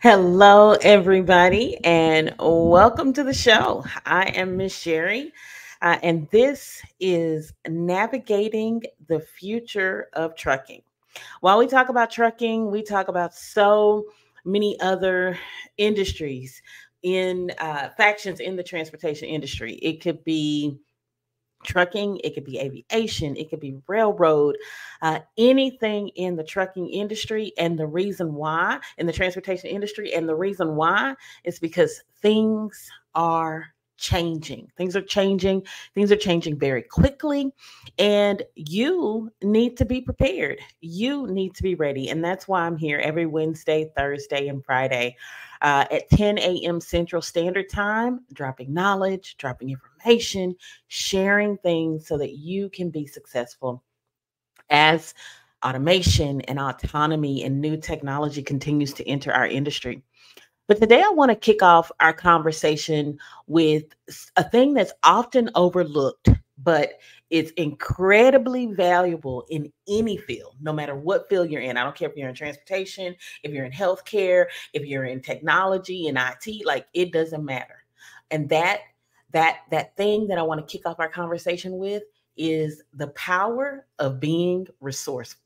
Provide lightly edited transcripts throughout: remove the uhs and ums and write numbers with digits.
Hello, everybody, and welcome to the show. I am Miss Jerri, and this is Navigating the Future of Trucking. While we talk about trucking, we talk about so many other industries in factions in the transportation industry. It could be trucking, it could be aviation, it could be railroad, anything in the trucking industry. And the reason why, in the transportation industry, and the reason why is because things are changing. Things are changing. Things are changing very quickly. And you need to be prepared. You need to be ready. And that's why I'm here every Wednesday, Thursday, and Friday at 10 a.m. Central Standard Time, dropping knowledge, dropping information, sharing things so that you can be successful as automation and autonomy and new technology continues to enter our industry. But today I want to kick off our conversation with a thing that's often overlooked, but it's incredibly valuable in any field, no matter what field you're in. I don't care if you're in transportation, if you're in healthcare, if you're in technology and IT, like it doesn't matter. And that thing that I want to kick off our conversation with is the power of being resourceful.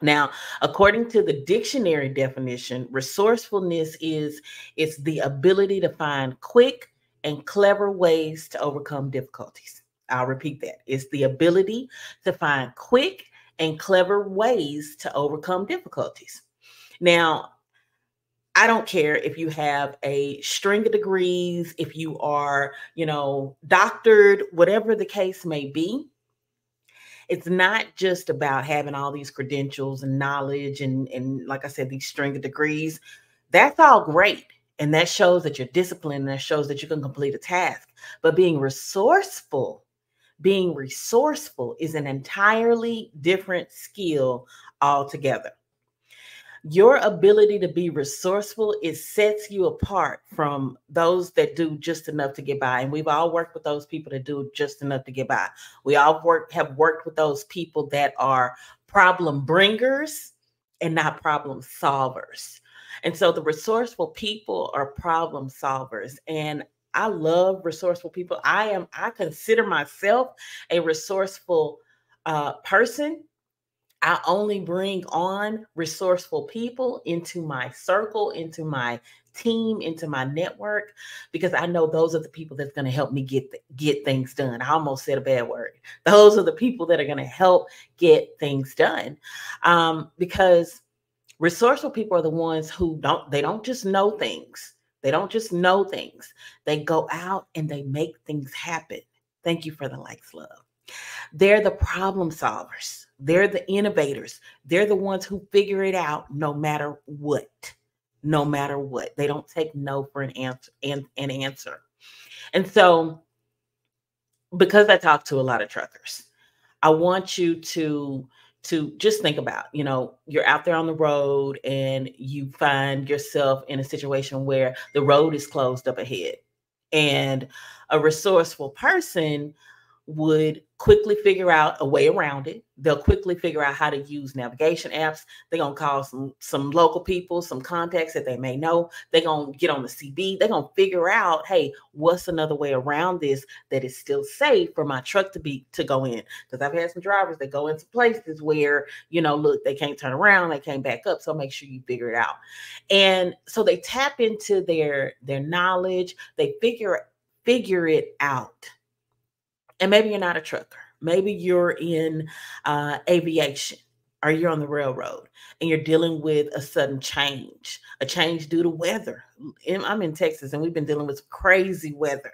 Now, according to the dictionary definition, resourcefulness is it's the ability to find quick and clever ways to overcome difficulties. I'll repeat that. It's the ability to find quick and clever ways to overcome difficulties. Now, I don't care if you have a string of degrees, if you are, doctored, whatever the case may be. It's not just about having all these credentials and knowledge and like I said, these string of degrees. That's all great. And that shows that you're disciplined and that shows that you can complete a task. But being resourceful is an entirely different skill altogether. Your ability to be resourceful, it sets you apart from those that do just enough to get by. And we've all worked with those people that do just enough to get by. We all have worked with those people that are problem bringers and not problem solvers. And so the resourceful people are problem solvers. And I love resourceful people. I consider myself a resourceful person. I only bring on resourceful people into my circle, into my team, into my network, because I know those are the people that's going to help me get things done. I almost said a bad word. Those are the people that are going to help get things done, because resourceful people are the ones who don't just know things. They don't just know things. They go out and they make things happen. Thank you for the likes, love. They're the problem solvers. They're the innovators. They're the ones who figure it out no matter what. No matter what. They don't take no for an answer. And so, because I talk to a lot of truckers, I want you to just think about, you're out there on the road and you find yourself in a situation where the road is closed up ahead. And a resourceful person would quickly figure out a way around it. They'll quickly figure out how to use navigation apps. They're going to call some local people, some contacts that they may know. They're going to get on the CB. They're going to figure out, hey, what's another way around this that is still safe for my truck to go in? Because I've had some drivers that go into places where, look, they can't turn around, they can't back up. So make sure you figure it out. And so they tap into their knowledge. They figure it out. And maybe you're not a trucker. Maybe you're in aviation or you're on the railroad and you're dealing with a sudden change, a change due to weather. I'm in Texas and we've been dealing with crazy weather.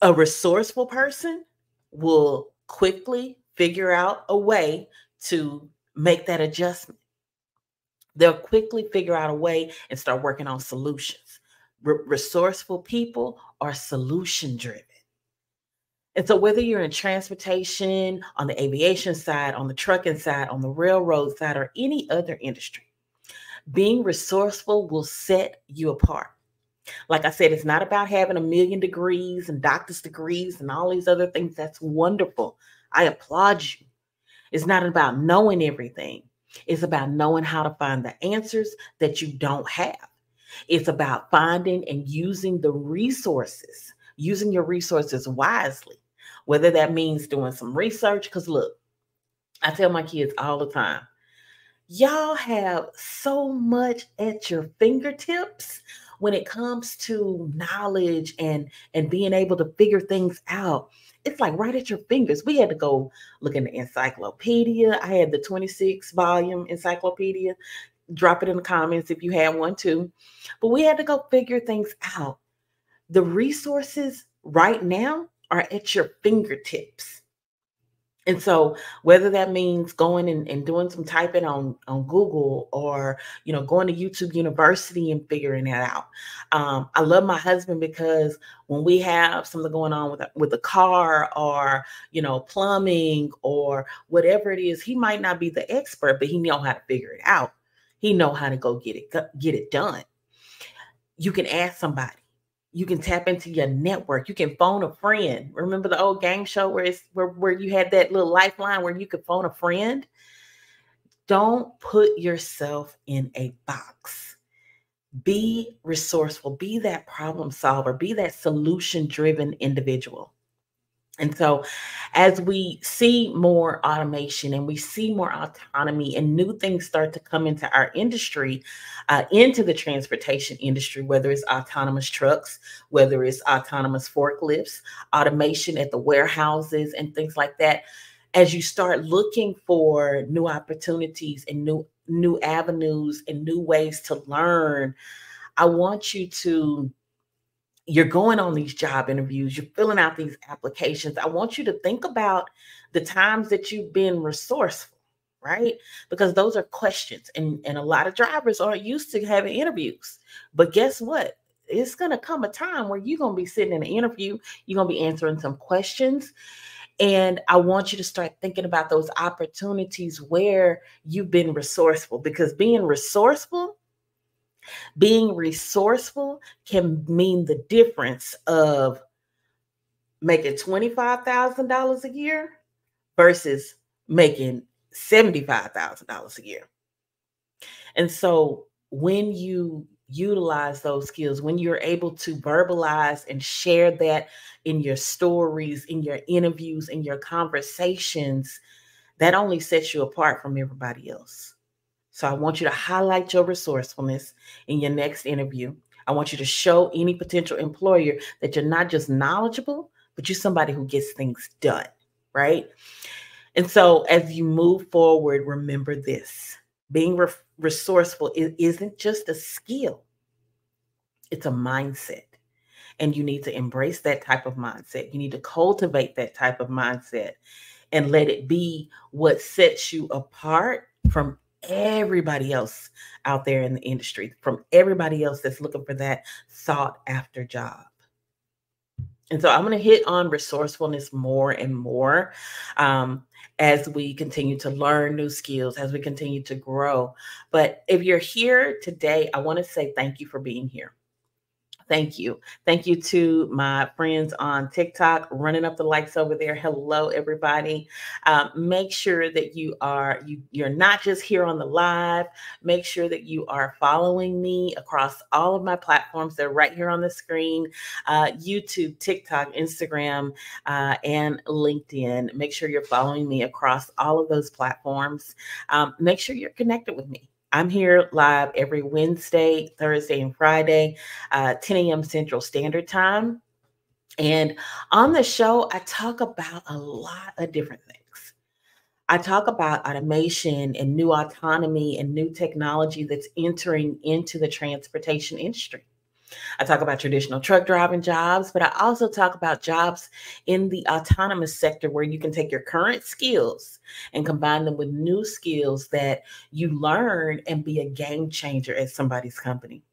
A resourceful person will quickly figure out a way to make that adjustment. They'll quickly figure out a way and start working on solutions. Resourceful people are solution driven. And so whether you're in transportation, on the aviation side, on the trucking side, on the railroad side, or any other industry, being resourceful will set you apart. Like I said, it's not about having 1,000,000 degrees and doctor's degrees and all these other things. That's wonderful. I applaud you. It's not about knowing everything. It's about knowing how to find the answers that you don't have. It's about finding and using the resources, using your resources wisely, whether that means doing some research. Because look, I tell my kids all the time, y'all have so much at your fingertips when it comes to knowledge and being able to figure things out. It's like right at your fingers. We had to go look in the encyclopedia. I had the 26 volume encyclopedia. Drop it in the comments if you had one too. But we had to go figure things out. The resources right now are at your fingertips. And so whether that means going and doing some typing on Google, or, going to YouTube University and figuring it out. I love my husband because when we have something going on with a car, or, plumbing or whatever it is, he might not be the expert, but he know how to figure it out. He know how to go get it done. You can ask somebody. You can tap into your network. You can phone a friend. Remember the old game show where you had that little lifeline where you could phone a friend? Don't put yourself in a box. Be resourceful. Be that problem solver. Be that solution-driven individual. And so as we see more automation and we see more autonomy and new things start to come into our industry, into the transportation industry, whether it's autonomous trucks, whether it's autonomous forklifts, automation at the warehouses and things like that, as you start looking for new opportunities and new avenues and new ways to learn, I want you to, you're going on these job interviews, you're filling out these applications. I want you to think about the times that you've been resourceful, right? Because those are questions. And a lot of drivers aren't used to having interviews. But guess what? It's going to come a time where you're going to be sitting in an interview, you're going to be answering some questions. And I want you to start thinking about those opportunities where you've been resourceful, because being resourceful can mean the difference of making $25,000 a year versus making $75,000 a year. And so when you utilize those skills, when you're able to verbalize and share that in your stories, in your interviews, in your conversations, that only sets you apart from everybody else. So I want you to highlight your resourcefulness in your next interview. I want you to show any potential employer that you're not just knowledgeable, but you're somebody who gets things done, right? And so as you move forward, remember this. Being resourceful isn't just a skill. It's a mindset. And you need to embrace that type of mindset. You need to cultivate that type of mindset and let it be what sets you apart from everybody else out there in the industry, from everybody else that's looking for that sought after job. And so I'm going to hit on resourcefulness more and more as we continue to learn new skills, as we continue to grow. But if you're here today, I want to say thank you for being here. Thank you. Thank you to my friends on TikTok, running up the likes over there. Hello, everybody. Make sure that you're not just here on the live. Make sure that you are following me across all of my platforms. They're right here on the screen, YouTube, TikTok, Instagram, and LinkedIn. Make sure you're following me across all of those platforms. Make sure you're connected with me. I'm here live every Wednesday, Thursday, and Friday, 10 a.m. Central Standard Time. And on the show, I talk about a lot of different things. I talk about automation and new autonomy and new technology that's entering into the transportation industry. I talk about traditional truck driving jobs, but I also talk about jobs in the autonomous sector where you can take your current skills and combine them with new skills that you learn and be a game changer at somebody's company.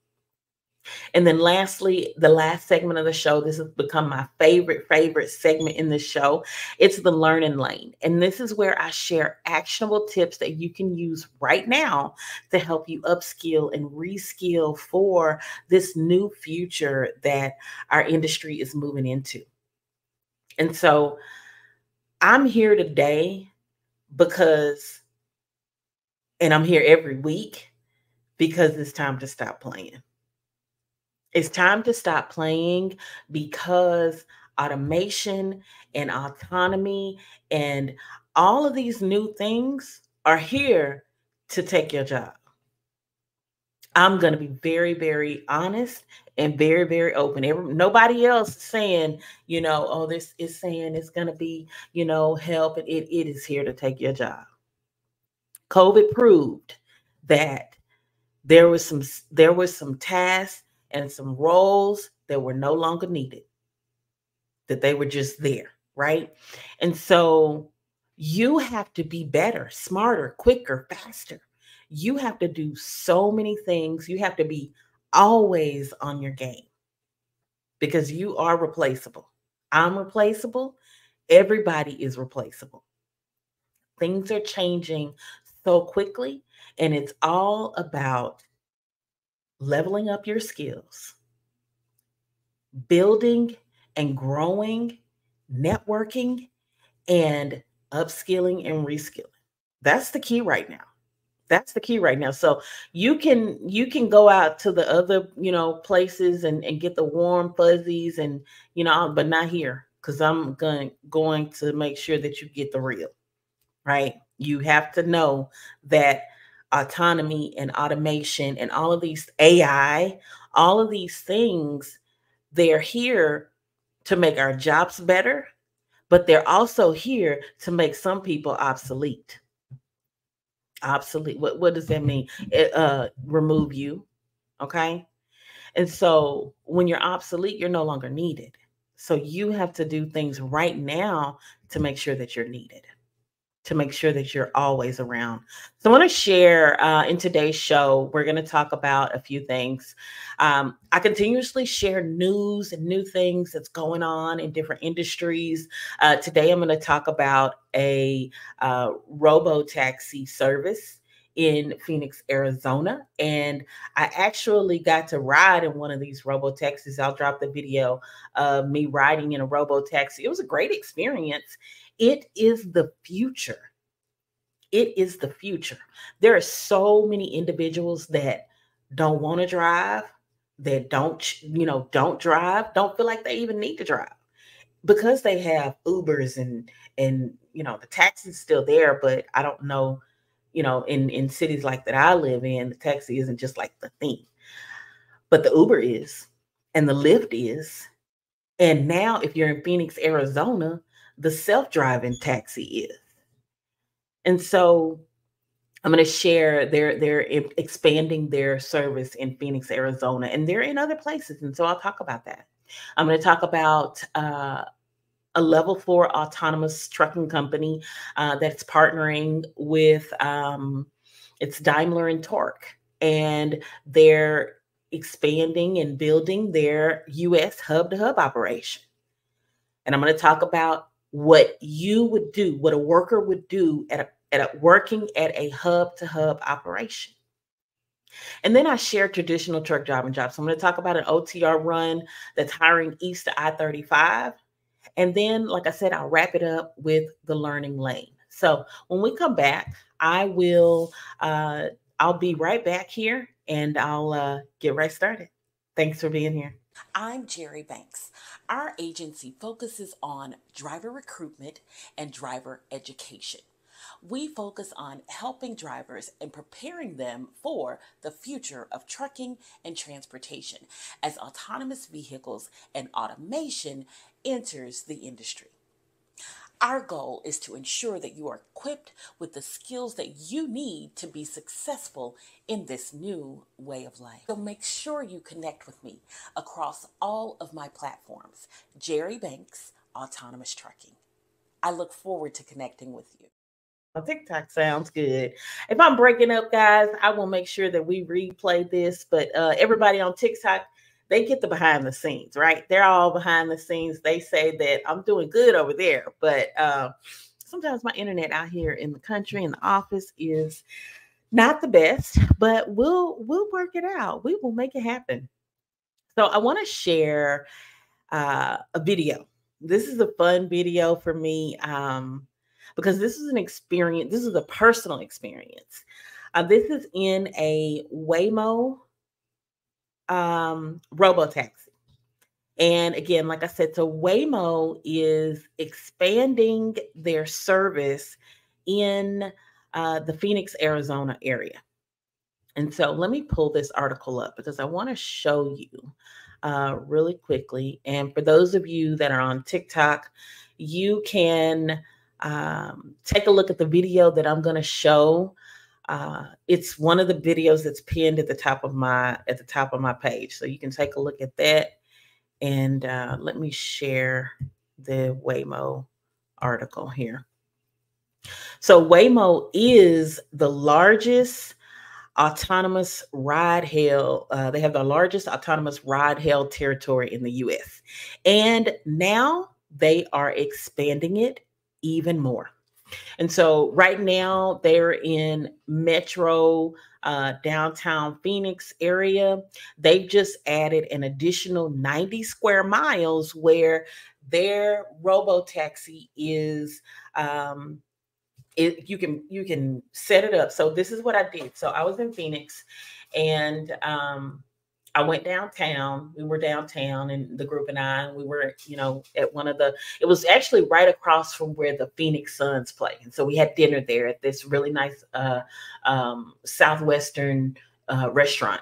And then lastly, the last segment of the show, this has become my favorite segment in the show. It's the learning lane. And this is where I share actionable tips that you can use right now to help you upskill and reskill for this new future that our industry is moving into. And so I'm here today because And I'm here every week because it's time to stop playing. It's time to stop playing because automation and autonomy and all of these new things are here to take your job. I'm going to be very, very honest and very, very open. Nobody else is saying, oh, this is saying it's going to be, help. It is here to take your job. COVID proved that there was some tasks and some roles that were no longer needed, that they were just there, right? And so you have to be better, smarter, quicker, faster. You have to do so many things. You have to be always on your game because you are replaceable. I'm replaceable. Everybody is replaceable. Things are changing so quickly, and it's all about leveling up your skills, building and growing, networking, and upskilling and reskilling. That's the key right now. That's the key right now. So you can go out to the other, places and get the warm fuzzies and, but not here, because I'm going to make sure that you get the real, right? You have to know that autonomy and automation and all of these AI, all of these things, they're here to make our jobs better, but they're also here to make some people obsolete. Obsolete. What does that mean? Remove you. Okay. And so when you're obsolete, you're no longer needed. So you have to do things right now to make sure that you're needed, to make sure that you're always around. So I want to share in today's show, we're going to talk about a few things. I continuously share news and new things that's going on in different industries. Today, I'm going to talk about a robo-taxi service in Phoenix, Arizona. And I actually got to ride in one of these robo-taxis. I'll drop the video of me riding in a robo-taxi. It was a great experience. It is the future. It is the future. There are so many individuals that don't want to drive, that don't drive, don't feel like they even need to drive because they have Ubers and the taxi's still there, but I don't know, in cities like that I live in, the taxi isn't just like the thing. But the Uber is, and the Lyft is. And now if you're in Phoenix, Arizona, the self-driving taxi is. And so I'm going to share they're expanding their service in Phoenix, Arizona, and they're in other places. And so I'll talk about that. I'm going to talk about a level 4 autonomous trucking company that's partnering with it's Daimler and Torque, and they're expanding and building their U.S. hub-to-hub operation. And I'm going to talk about what you would do, what a worker would do working at a hub-to-hub operation. And then I share traditional truck driving jobs. So I'm going to talk about an OTR run that's hiring east to I-35. And then, like I said, I'll wrap it up with the learning lane. So when we come back, I'll be right back here and I'll get right started. Thanks for being here. I'm Jerri Banks. Our agency focuses on driver recruitment and driver education. We focus on helping drivers and preparing them for the future of trucking and transportation as autonomous vehicles and automation enters the industry. Our goal is to ensure that you are equipped with the skills that you need to be successful in this new way of life. So make sure you connect with me across all of my platforms. Jerri Banks, Autonomous Trucking. I look forward to connecting with you. TikTok sounds good. If I'm breaking up, guys, I will make sure that we replay this. But everybody on TikTok, they get the behind the scenes, right? They're all behind the scenes. They say that I'm doing good over there. But sometimes my internet out here in the country, in the office, is not the best. But we'll work it out. We will make it happen. So I want to share a video. This is a fun video for me. Because this is an experience, this is a personal experience. This is in a Waymo robo-taxi. And again, like I said, so Waymo is expanding their service in the Phoenix, Arizona area. And so let me pull this article up because I want to show you really quickly. And for those of you that are on TikTok, you can take a look at the video that I'm going to show. It's one of the videos that's pinned at the top of my page, so you can take a look at that. And let me share the Waymo article here. So Waymo is the largest autonomous ride hail. They have the largest autonomous ride hail territory in the U.S. And now they are expanding it even more. And so right now they're in metro downtown Phoenix area. They've just added an additional 90 square miles where their robo-taxi is you can set it up. So this is what I did. So I was in Phoenix and I went downtown. We were downtown, and the group and I, we were, at one of it was actually right across from where the Phoenix Suns play. And so we had dinner there at this really nice Southwestern restaurant.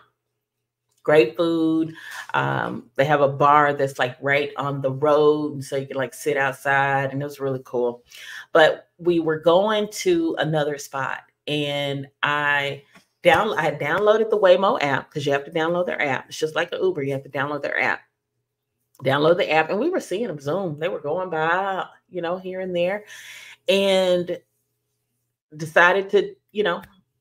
Great food. They have a bar that's like right on the road. And so you can like sit outside, and it was really cool. But we were going to another spot, and I had downloaded the Waymo app because you have to download their app. It's just like an Uber. You have to download their app. Download the app, and we were seeing them zoom. They were going by, here and there, and decided to,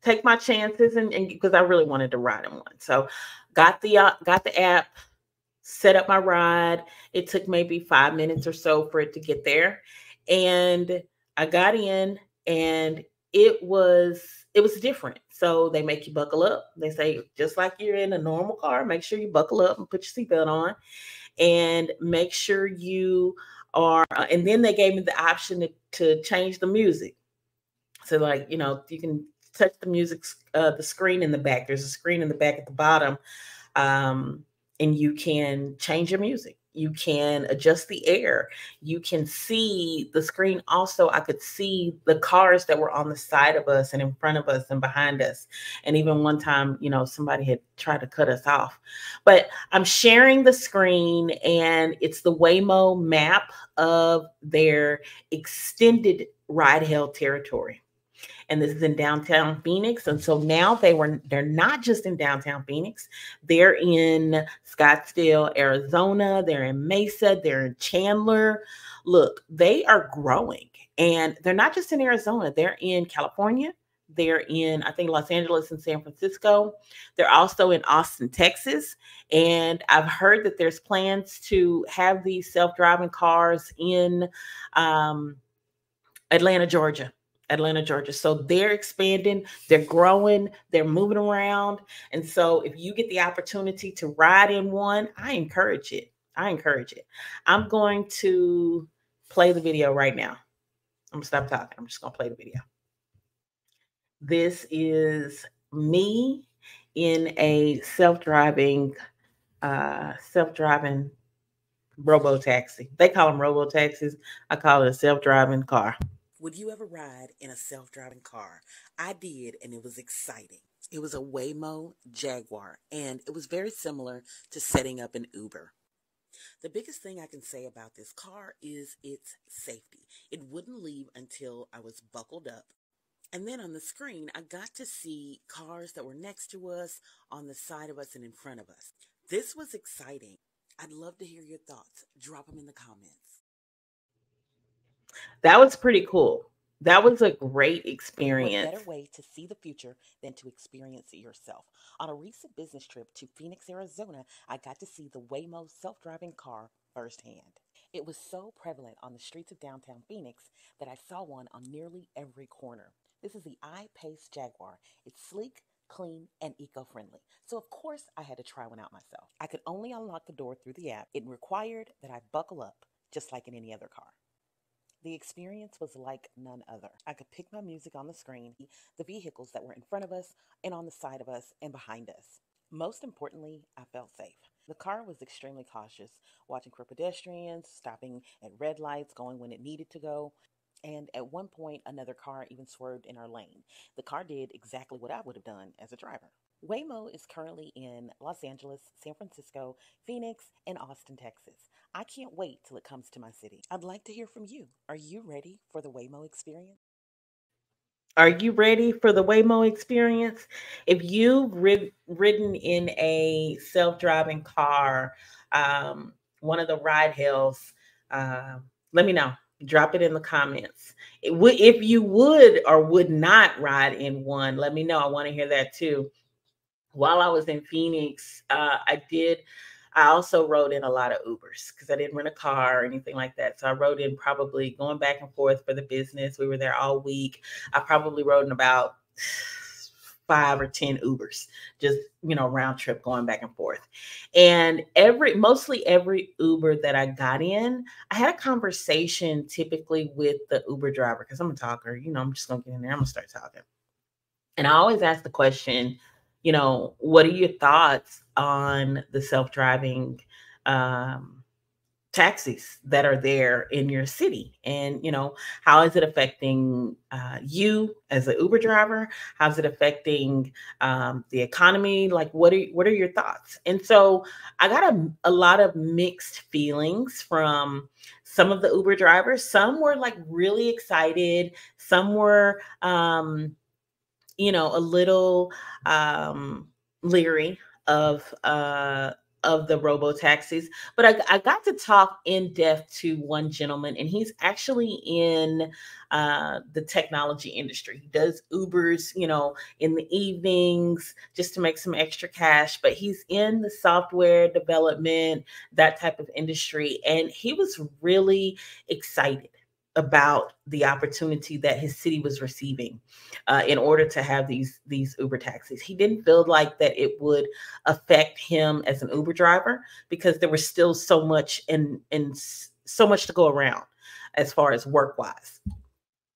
take my chances and because I really wanted to ride in one. So got the app, set up my ride. It took maybe 5 minutes or so for it to get there. And I got in, and it was different. So they make you buckle up. They say, just like you're in a normal car, make sure you buckle up and put your seatbelt on, and make sure you are, and then they gave me the option to change the music. So like, you can touch the music, the screen in the back. There's a screen in the back at the bottom. And you can change your music. You can adjust the air. You can see the screen. Also, I could see the cars that were on the side of us and in front of us and behind us. And even one time, somebody had tried to cut us off. But I'm sharing the screen, and it's the Waymo map of their extended ride hail territory. And this is in downtown Phoenix. And so now they're not just in downtown Phoenix. They're in Scottsdale, Arizona. They're in Mesa. They're in Chandler. Look, they are growing. And they're not just in Arizona. They're in California. They're in, I think, Los Angeles and San Francisco. They're also in Austin, Texas. And I've heard that there's plans to have these self-driving cars in Atlanta, Georgia. So they're expanding, they're growing, they're moving around. And so if you get the opportunity to ride in one, I encourage it. I'm going to play the video right now. I'm gonna stop talking. I'm just gonna play the video. This is me in a self-driving robo-taxi. They call them robo-taxis. I call it a self-driving car. Would you ever ride in a self-driving car? I did, and it was exciting. It was a Waymo Jaguar, and it was very similar to setting up an Uber. The biggest thing I can say about this car is its safety. It wouldn't leave until I was buckled up. And then on the screen, I got to see cars that were next to us, on the side of us, and in front of us. This was exciting. I'd love to hear your thoughts. Drop them in the comments. That was pretty cool. That was a great experience. What better way to see the future than to experience it yourself? On a recent business trip to Phoenix, Arizona, I got to see the Waymo self-driving car firsthand. It was so prevalent on the streets of downtown Phoenix that I saw one on nearly every corner. This is the I-Pace Jaguar. It's sleek, clean, and eco-friendly. So of course I had to try one out myself. I could only unlock the door through the app. It required that I buckle up, just like in any other car. The experience was like none other. I could pick my music on the screen, the vehicles that were in front of us and on the side of us and behind us. Most importantly, I felt safe. The car was extremely cautious, watching for pedestrians, stopping at red lights, going when it needed to go. And at one point, another car even swerved in our lane. The car did exactly what I would have done as a driver. Waymo is currently in Los Angeles, San Francisco, Phoenix, and Austin, Texas. I can't wait till it comes to my city. I'd like to hear from you. Are you ready for the Waymo experience? Are you ready for the Waymo experience? If you've ridden in a self-driving car, one of the ride hails, let me know. Drop it in the comments. If you would or would not ride in one, let me know. I want to hear that too. While I was in Phoenix, I also rode in a lot of Ubers because I didn't rent a car or anything like that. So I rode in, probably going back and forth for the business. We were there all week. I probably rode in about 5 or 10 Ubers, just, round trip going back and forth. And mostly every Uber that I got in, I had a conversation typically with the Uber driver because I'm a talker. I'm just going to get in there. I'm going to start talking. And I always ask the question, what are your thoughts on the self-driving taxis that are there in your city? And, how is it affecting you as an Uber driver? How's it affecting the economy? Like, what are your thoughts? And so I got a lot of mixed feelings from some of the Uber drivers. Some were like really excited. Some were, a little leery of the robo taxis. But I got to talk in depth to one gentleman, and he's actually in the technology industry. He does Ubers, in the evenings just to make some extra cash, but he's in the software development, that type of industry. And he was really excited about the opportunity that his city was receiving in order to have these Uber taxis. He didn't feel like that it would affect him as an Uber driver because there was still so much and so much to go around as far as work wise.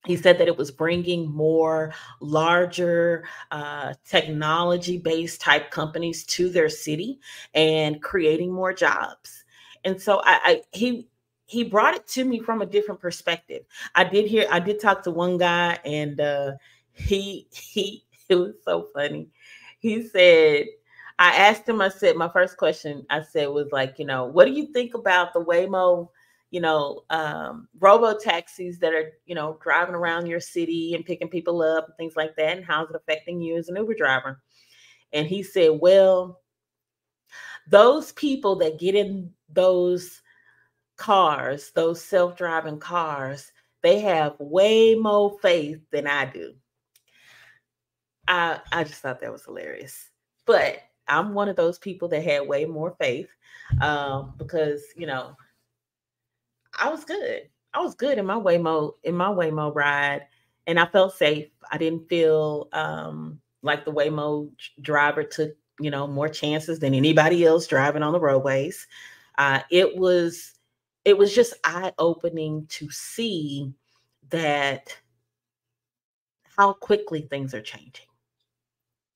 He said that it was bringing more larger technology based type companies to their city and creating more jobs. And so he brought it to me from a different perspective. I did talk to one guy, and he it was so funny. He said, I asked him, I said, my first question I said was like, what do you think about the Waymo, robo taxis that are, driving around your city and picking people up and things like that, and how's it affecting you as an Uber driver? And he said, well, those people that get in those cars, those self-driving cars, they have way more faith than I do. I just thought that was hilarious. But I'm one of those people that had way more faith because, I was good. I was good in my Waymo ride, and I felt safe. I didn't feel like the Waymo driver took, more chances than anybody else driving on the roadways. It was just eye opening to see that how quickly things are changing.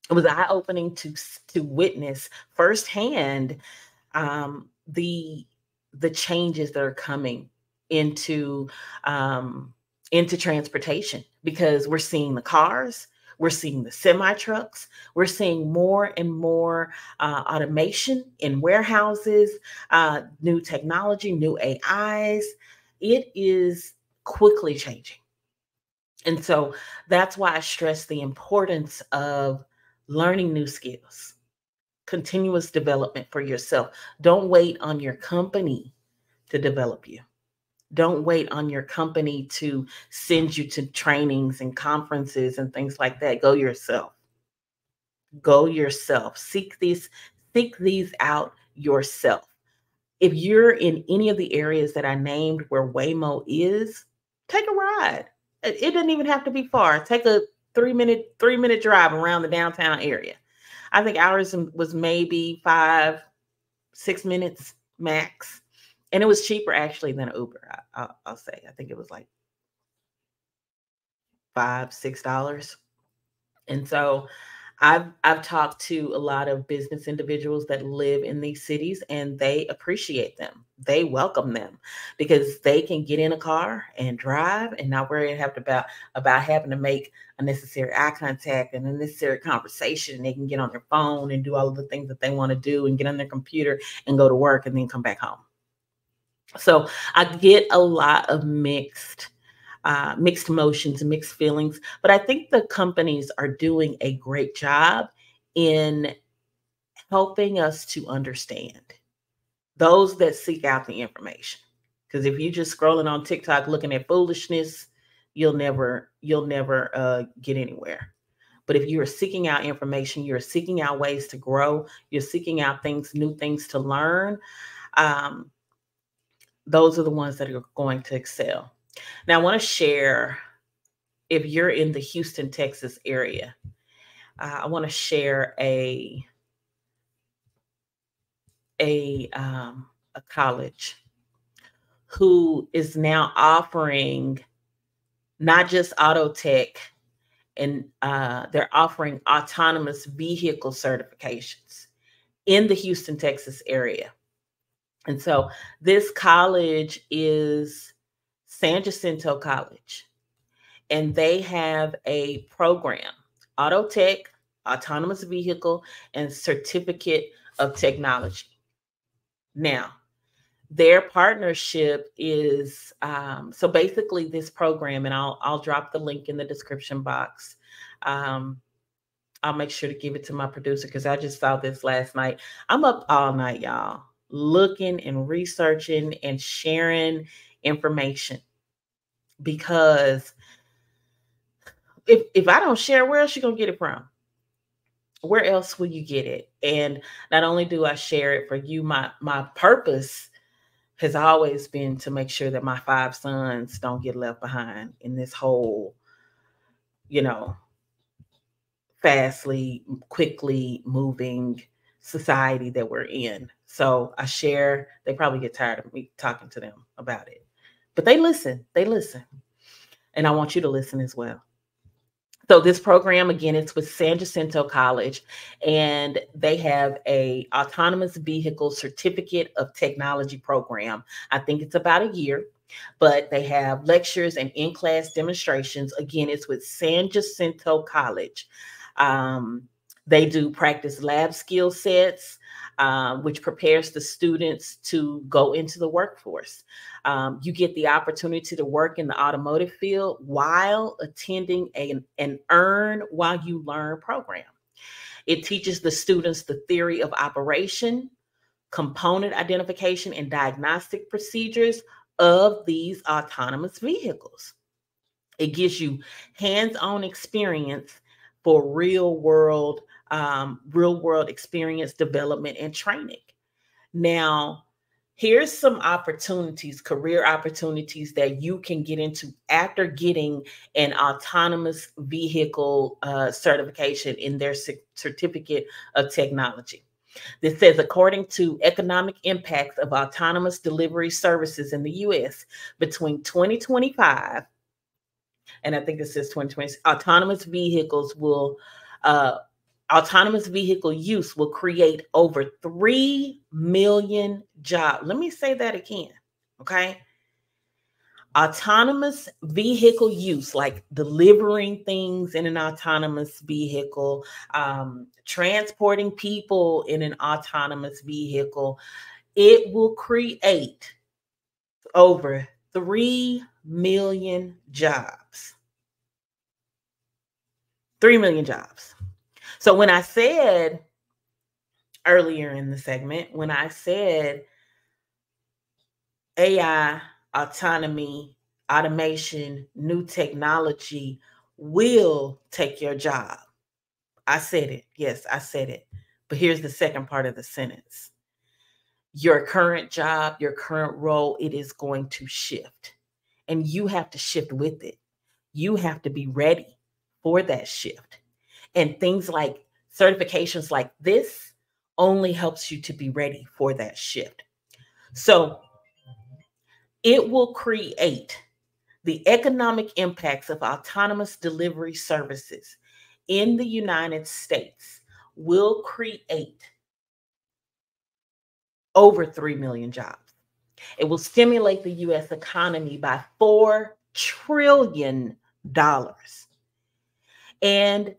It was eye opening to witness firsthand the changes that are coming into into transportation, because we're seeing the cars, we're seeing the semi trucks, we're seeing more and more automation in warehouses, new technology, new AIs. It is quickly changing. And so that's why I stress the importance of learning new skills, continuous development for yourself. Don't wait on your company to develop you. Don't wait on your company to send you to trainings and conferences and things like that. Go yourself. Go yourself. Seek these out yourself. If you're in any of the areas that I named where Waymo is, take a ride. It doesn't even have to be far. Take a 3-minute drive around the downtown area. I think ours was maybe 5-6 minutes max, and it was cheaper actually than Uber. I'll say. I think it was like $5, $6. And so I've talked to a lot of business individuals that live in these cities, and they appreciate them. They welcome them because they can get in a car and drive and not worry about having to make unnecessary eye contact and unnecessary conversation. They can get on their phone and do all of the things that they want to do and get on their computer and go to work and then come back home. So I get a lot of mixed emotions and mixed feelings. But I think the companies are doing a great job in helping us to understand those that seek out the information. Because if you're just scrolling on TikTok looking at foolishness, you'll never get anywhere. But if you are seeking out information, you're seeking out ways to grow, you're seeking out new things to learn. Those are the ones that are going to excel. Now, I want to share, if you're in the Houston, Texas area, I want to share a college who is now offering not just auto tech, and they're offering autonomous vehicle certifications in the Houston, Texas area. And so this college is San Jacinto College, and they have a program, Auto Tech, Autonomous Vehicle, and Certificate of Technology. Now, their partnership is, so basically this program, and I'll drop the link in the description box. I'll make sure to give it to my producer because I just saw this last night. I'm up all night, y'all, looking and researching and sharing information, because if I don't share, where else you gonna get it from? Where else will you get it? And not only do I share it for you, my purpose has always been to make sure that my 5 sons don't get left behind in this whole, quickly moving society that we're in. So I share. They probably get tired of me talking to them about it, but they listen. And I want you to listen as well. So this program, again, it's with San Jacinto College, and they have a autonomous vehicle certificate of technology program. I think it's about a year, but they have lectures and in-class demonstrations. Again, it's with San Jacinto College. They do practice lab skill sets, which prepares the students to go into the workforce. You get the opportunity to work in the automotive field while attending an earn while you learn program. It teaches the students the theory of operation, component identification, and diagnostic procedures of these autonomous vehicles. It gives you hands-on experience for real world experience development and training. Now, here's some opportunities, career opportunities that you can get into after getting an autonomous vehicle certification in their certificate of technology. This says, according to economic impacts of autonomous delivery services in the U.S. between 2025, and I think it says 2020, autonomous vehicle use will create over 3 million jobs. Let me say that again, okay? Autonomous vehicle use, like delivering things in an autonomous vehicle, transporting people in an autonomous vehicle, it will create over 3 million jobs. 3 million jobs. So when I said earlier in the segment, when I said AI, autonomy, automation, new technology will take your job, I said it. Yes, I said it. But here's the second part of the sentence. Your current job, your current role, it is going to shift. And you have to shift with it. You have to be ready for that shift. And things like certifications like this only helps you to be ready for that shift. So it will create The economic impacts of autonomous delivery services in the United States will create over 3 million jobs. It will stimulate the US economy by $4 trillion. And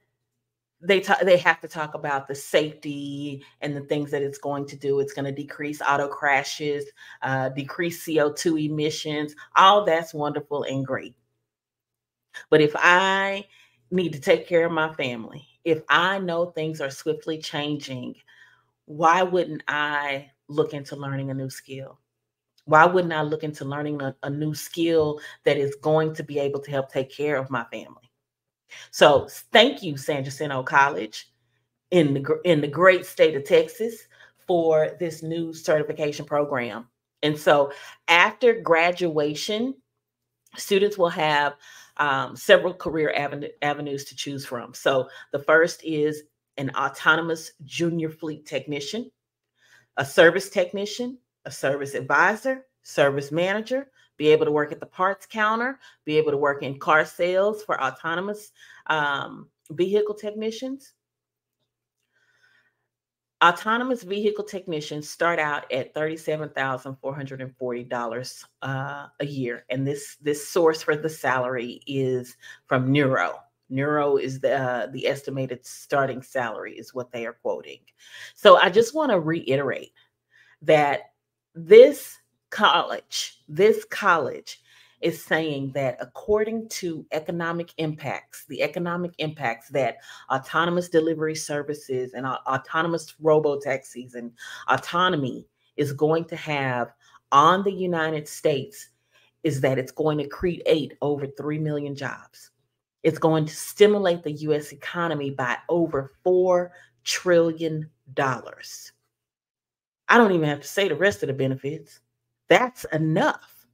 they have to talk about the safety and the things that it's going to do. It's going to decrease auto crashes, decrease CO2 emissions. All that's wonderful and great. But if I need to take care of my family, if I know things are swiftly changing, why wouldn't I look into learning a new skill? Why wouldn't I look into learning a new skill that is going to be able to help take care of my family? So thank you, San Jacinto College in the great state of Texas for this new certification program. And so after graduation, students will have several career avenues to choose from. So the first is an autonomous junior fleet technician, a service technician, a service advisor, service manager, be able to work at the parts counter, be able to work in car sales for autonomous vehicle technicians. Autonomous vehicle technicians start out at $37,440 a year, and this source for the salary is from Neuro. Neuro is the estimated starting salary is what they are quoting. So I just want to reiterate that this college is saying that according to economic impacts, the economic impacts that autonomous delivery services and autonomous robo-taxis and autonomy is going to have on the United States is that it's going to create over 3 million jobs. It's going to stimulate the US economy by over $4 trillion. I don't even have to say the rest of the benefits. That's enough.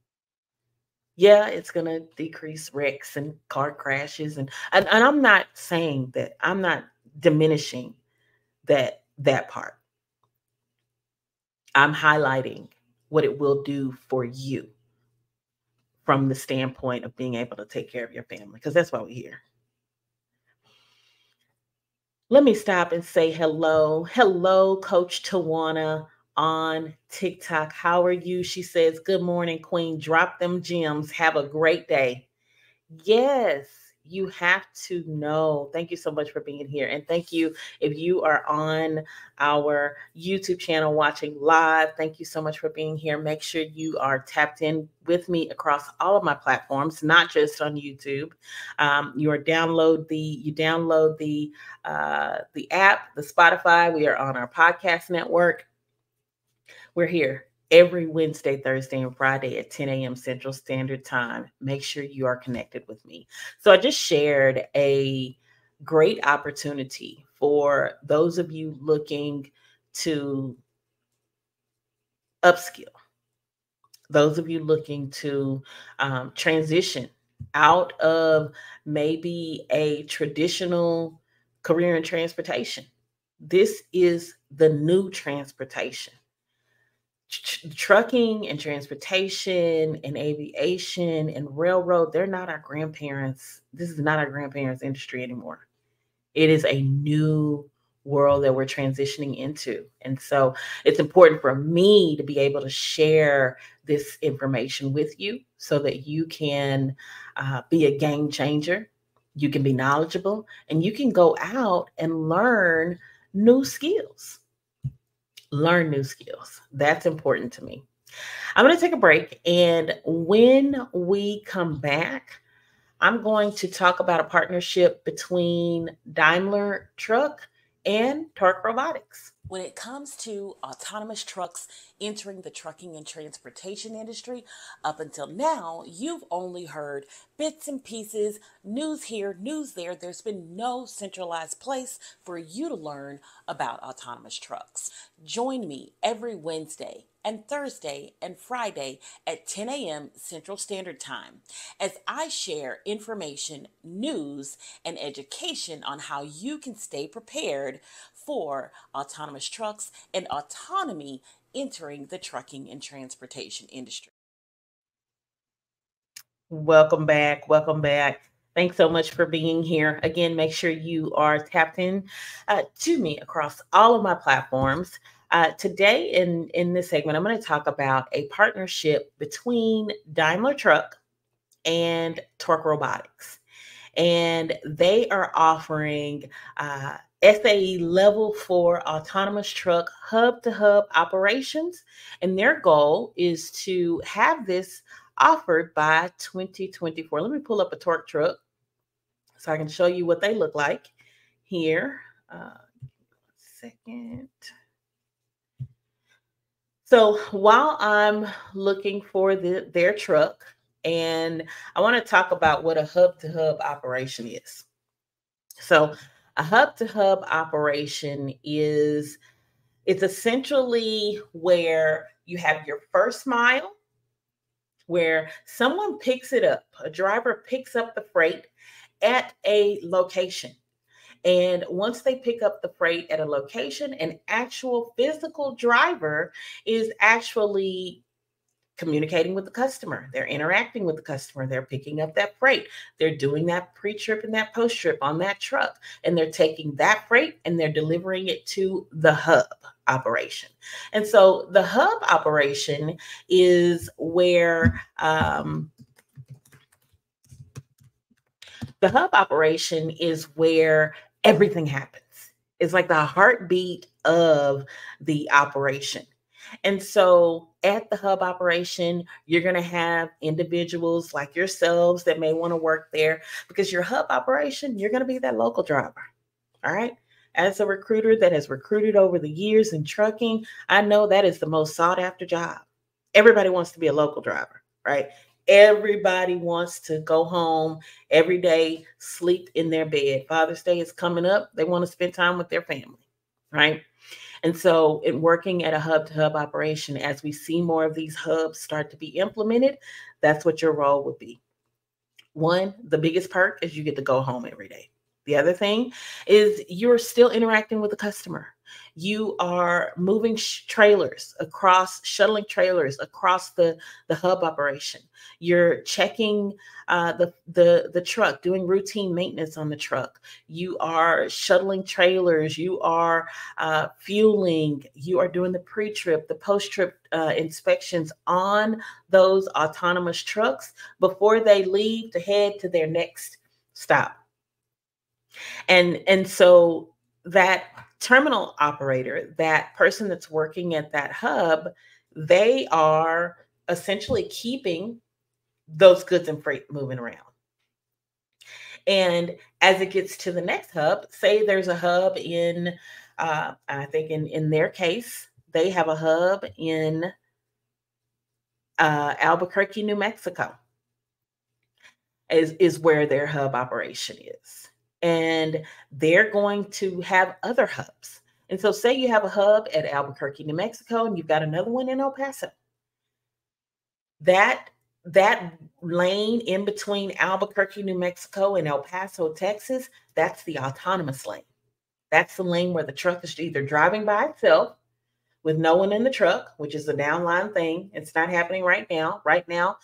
Yeah, it's going to decrease wrecks and car crashes. And I'm not saying that, I'm not diminishing that part. I'm highlighting what it will do for you from the standpoint of being able to take care of your family, because that's why we're here. Let me stop and say hello. Hello, Coach Tawana on TikTok. How are you? She says, good morning, Queen. Drop them gems. Have a great day. Yes, you have to know. Thank you so much for being here. And thank you if you are on our YouTube channel watching live. Thank you so much for being here. Make sure you are tapped in with me across all of my platforms, not just on YouTube. You download the app, the Spotify. We are on our podcast network. We're here every Wednesday, Thursday, and Friday at 10 a.m. Central Standard Time. Make sure you are connected with me. So I just shared a great opportunity for those of you looking to upskill, those of you looking to transition out of maybe a traditional career in transportation. This is the new transportation. Trucking and transportation and aviation and railroad, they're not our grandparents. This is not our grandparents' industry anymore. It is a new world that we're transitioning into. And so it's important for me to be able to share this information with you so that you can be a game changer. You can be knowledgeable and you can go out and learn new skills. Learn new skills. That's important to me. I'm going to take a break. And when we come back, I'm going to talk about a partnership between Daimler Truck and Torque Robotics. When it comes to autonomous trucks entering the trucking and transportation industry, up until now, you've only heard bits and pieces, news here, news there. There's been no centralized place for you to learn about autonomous trucks. Join me every Wednesday and Thursday and Friday at 10 a.m. Central Standard Time as I share information, news, and education on how you can stay prepared for autonomous trucks and autonomy entering the trucking and transportation industry. Welcome back. Welcome back. Thanks so much for being here. Again, make sure you are tapped in to me across all of my platforms. Today, in this segment, I'm going to talk about a partnership between Daimler Truck and Torque Robotics. And they are offering SAE Level 4 autonomous truck hub-to-hub operations. And their goal is to have this offered by 2024. Let me pull up a Torque truck so I can show you what they look like here. Second. So while I'm looking for their truck, and I want to talk about what a hub-to-hub operation is. So a hub-to-hub operation it's essentially where you have your first mile, where someone picks it up, a driver picks up the freight at a location. And once they pick up the freight at a location, an actual physical driver is actually communicating with the customer. They're interacting with the customer. They're picking up that freight. They're doing that pre-trip and that post-trip on that truck. And they're taking that freight and they're delivering it to the hub operation. And so the hub operation is where everything happens. It's like the heartbeat of the operation. And so at the hub operation, you're going to have individuals like yourselves that may want to work there, because your hub operation, you're going to be that local driver. All right. As a recruiter that has recruited over the years in trucking, I know that is the most sought after job. Everybody wants to be a local driver, right? Everybody wants to go home every day, sleep in their bed. Father's Day is coming up. They want to spend time with their family, right? And so in working at a hub-to-hub operation, as we see more of these hubs start to be implemented, that's what your role would be. One, the biggest perk is you get to go home every day. The other thing is you're still interacting with the customer. You are moving trailers across, shuttling trailers across the hub operation. You're checking the truck, doing routine maintenance on the truck. You are shuttling trailers. You are fueling. You are doing the pre-trip, the post-trip inspections on those autonomous trucks before they leave to head to their next stop. And so that terminal operator, that person that's working at that hub, they are essentially keeping those goods and freight moving around. And as it gets to the next hub, say there's a hub in, I think in their case, they have a hub in Albuquerque, New Mexico, is where their hub operation is. And they're going to have other hubs. And so say you have a hub at Albuquerque, New Mexico, and you've got another one in El Paso. That lane in between Albuquerque, New Mexico and El Paso, Texas, that's the autonomous lane. That's the lane where the truck is either driving by itself with no one in the truck, which is a downline thing. It's not happening right now. Right now,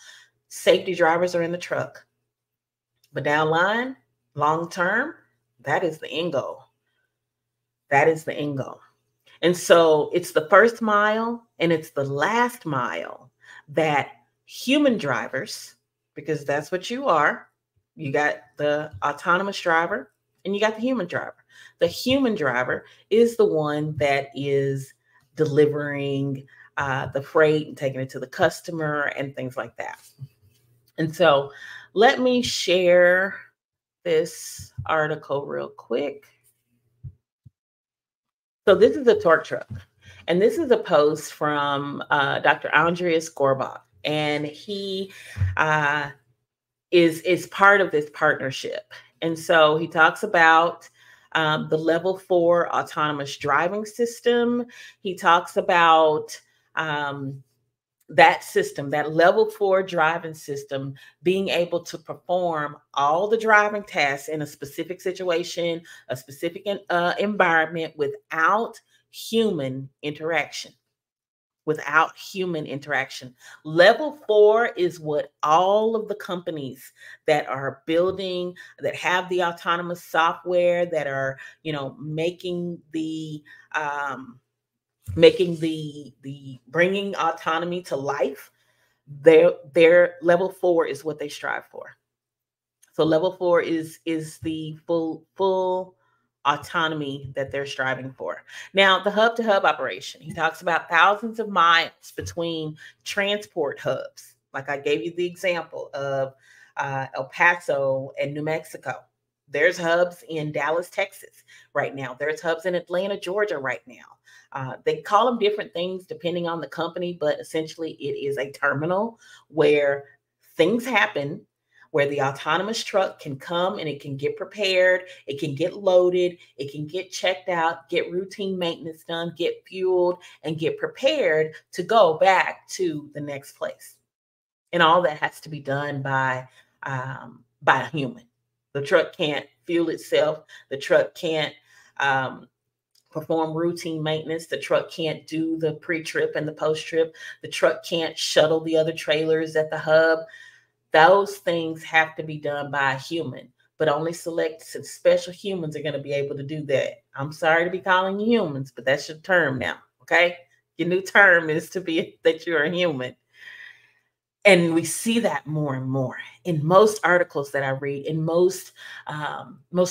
safety drivers are in the truck. But downline, long term, that is the end goal. That is the end goal. And so it's the first mile and it's the last mile that human drivers, because that's what you are. You got the autonomous driver and you got the human driver. The human driver is the one that is delivering the freight and taking it to the customer and things like that. And so let me share this article real quick. So this is a torque truck, and this is a post from Dr. Andreas Gorbach, and he is part of this partnership. And so he talks about the level 4 autonomous driving system. He talks about that system, that level 4 driving system, being able to perform all the driving tasks in a specific situation, a specific environment without human interaction. without human interaction. Level 4 is what all of the companies that are building, that have the autonomous software, that are, making the bringing autonomy to life. Their level 4 is what they strive for. So level 4 is the full autonomy that they're striving for. Now, the hub to hub operation, he talks about thousands of miles between transport hubs. Like I gave you the example of El Paso and New Mexico. There's hubs in Dallas, Texas right now. There's hubs in Atlanta, Georgia right now. They call them different things depending on the company, but essentially it is a terminal where things happen, where the autonomous truck can come and it can get prepared, it can get loaded, it can get checked out, get routine maintenance done, get fueled, and get prepared to go back to the next place. And all that has to be done by a human. The truck can't fuel itself. The truck can't perform routine maintenance. The truck can't do the pre-trip and the post-trip. The truck can't shuttle the other trailers at the hub. Those things have to be done by a human, but only select special humans are going to be able to do that. I'm sorry to be calling you humans, but that's your term now, okay? Your new term is to be that you're a human. And we see that more and more in most articles that I read, in most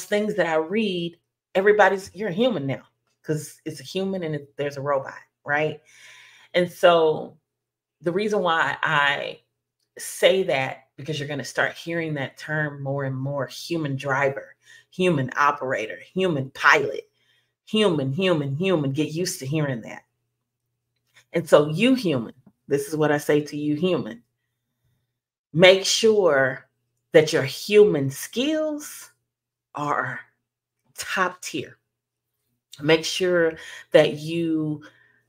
things that I read. You're a human now because it's a human and there's a robot, right? And so the reason why I say that, because you're going to start hearing that term more and more: human driver, human operator, human pilot, human. Get used to hearing that. And so you human, this is what I say to you human: make sure that your human skills are top tier. Make sure that you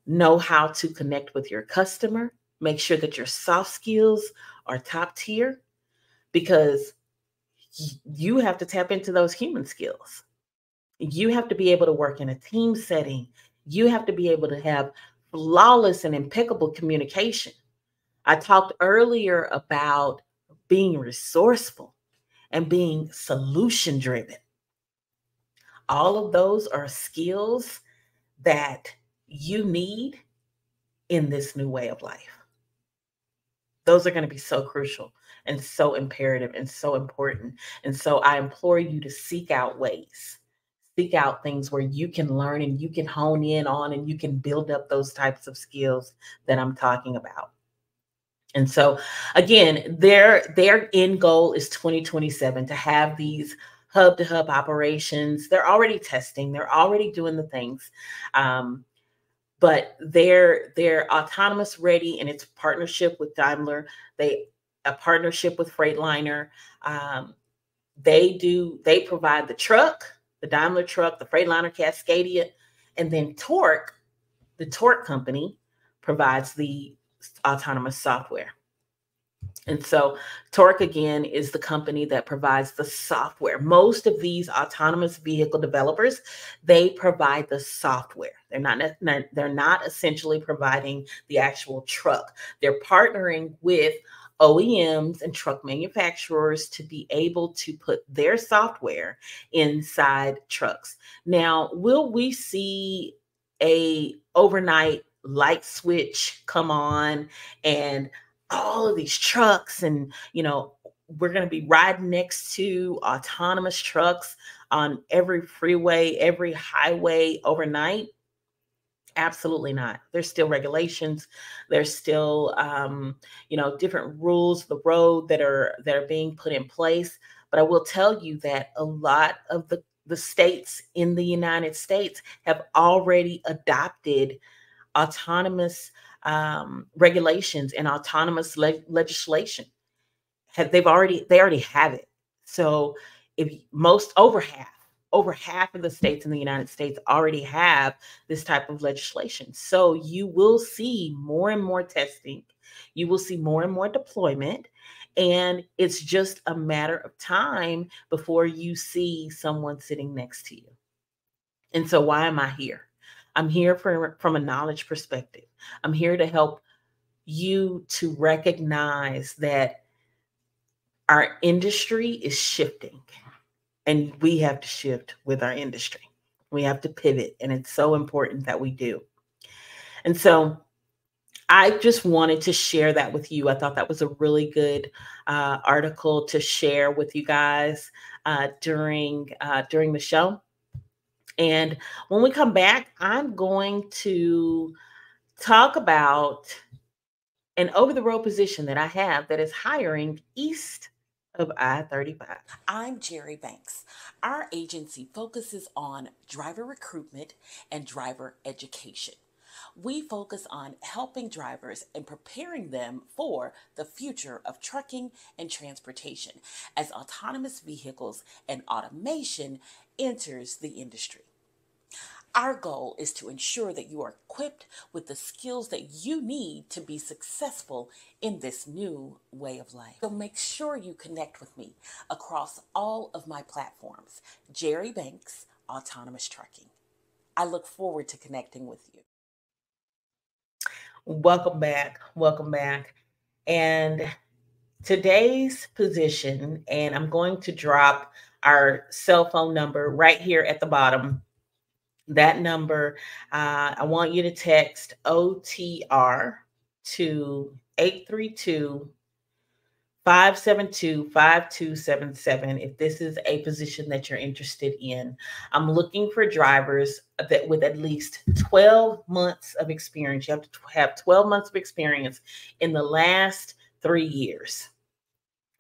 know how to connect with your customer. Make sure that your soft skills are top tier, because you have to tap into those human skills. You have to be able to work in a team setting. You have to be able to have flawless and impeccable communication. I talked earlier about being resourceful and being solution driven. All of those are skills that you need in this new way of life. Those are going to be so crucial and so imperative and so important. And so I implore you to seek out ways, seek out things where you can learn and you can hone in on and you can build up those types of skills that I'm talking about. And so again, their end goal is 2027 to have these hub to hub operations. They're already testing, they're already doing the things. But they're autonomous ready, and it's a partnership with Daimler. A partnership with Freightliner. They provide the truck, the Daimler truck, the Freightliner Cascadia, and then Torque, the Torque company, provides the autonomous software. And so Torque, again, is the company that provides the software. Most of these autonomous vehicle developers, they provide the software. They're not essentially providing the actual truck. They're partnering with OEMs and truck manufacturers to be able to put their software inside trucks. Now, will we see a overnight light switch come on and all of these trucks, and we're going to be riding next to autonomous trucks on every freeway, every highway overnight? Absolutely not. There's still regulations. There's still different rules of the road that are being put in place. But I will tell you that a lot of the states in the United States have already adopted autonomous regulations and autonomous legislation. They already have it. So if over half of the states in the United States already have this type of legislation. So you will see more and more testing. You will see more and more deployment. And it's just a matter of time before you see someone sitting next to you. And so why am I here? I'm here from a knowledge perspective. I'm here to help you to recognize that our industry is shifting, and we have to shift with our industry. We have to pivot, and it's so important that we do. And so I just wanted to share that with you. I thought that was a really good article to share with you guys during the show. And when we come back, I'm going to talk about an over-the-road position that I have that is hiring east of I-35. I'm Jerri Banks. Our agency focuses on driver recruitment and driver education. We focus on helping drivers and preparing them for the future of trucking and transportation as autonomous vehicles and automation enters the industry. Our goal is to ensure that you are equipped with the skills that you need to be successful in this new way of life. So make sure you connect with me across all of my platforms. Jerri Banks, Autonomous Trucking. I look forward to connecting with you. Welcome back. Welcome back. And today's position, and I'm going to drop our cell phone number right here at the bottom. That number, I want you to text OTR to 832-572-5277 if this is a position that you're interested in. I'm looking for drivers that with at least 12 months of experience. You have to have 12 months of experience in the last 3 years.